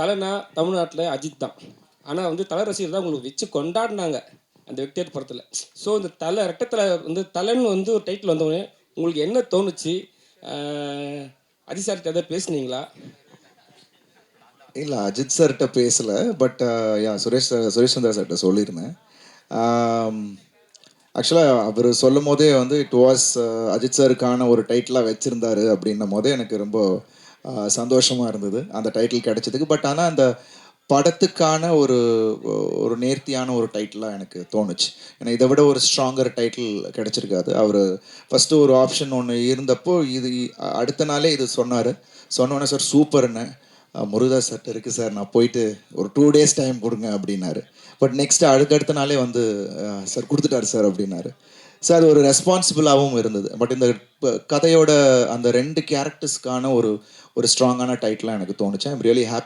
தலைனா தமிழ்நாட்டில் அஜித் தான். ஆனால் வந்து தலை ரசிகர் தான் உங்களுக்கு வச்சு கொண்டாடினாங்க அந்த வெக்டேட் படத்தில். ஸோ இந்த தலை ரெட்டத்தலை வந்து தலைன்னு வந்து ஒரு டைட்டில் வந்தவொடனே உங்களுக்கு என்ன தோணுச்சு? அஜித் சார்கிட்ட எதாவது பேசுனீங்களா? இல்லை, அஜித் சார்கிட்ட பேசலை. பட் யா சுரேஷ் சந்திரா சார்கிட்ட சொல்லியிருந்தேன். ஆக்சுவலாக அவர் சொல்லும் போதே வந்து இட் வாஸ் அஜித் சாருக்கான ஒரு டைட்டிலாக வச்சுருந்தாரு அப்படின்னும் போதே எனக்கு ரொம்ப சந்தோஷமாக இருந்தது அந்த டைட்டில் கிடைச்சதுக்கு. பட் ஆனால் அந்த படத்துக்கான ஒரு ஒரு நேர்த்தியான ஒரு டைட்டிலாக எனக்கு தோணுச்சு. ஏன்னா இதை விட ஒரு ஸ்ட்ராங்கர் டைட்டில் கிடச்சிருக்காது. அவர் ஃபஸ்ட்டு ஒரு ஆப்ஷன் ஒன்று இருந்தப்போ இது அடுத்த நாளே இது சொன்னார். சொன்னோன்னே சார் சூப்பர்னு முருகதாஸ் சார்ட்ட இருக்குது சார், நான் போயிட்டு ஒரு 2 days டைம் கொடுங்க அப்படின்னாரு. பட் நெக்ஸ்ட்டு அடுத்த நாளே வந்து சார் கொடுத்துட்டாரு சார் அப்படின்னாரு. சார் அது ஒரு ரெஸ்பான்சிபிளாகவும் இருந்தது. பட் இந்த கதையோட அந்த 2 கேரக்டர்ஸ்க்கான ஒரு ஒரு ஸ்ட்ராங்கான டைட்டிலாக எனக்கு தோணுச்சு. I'm really happy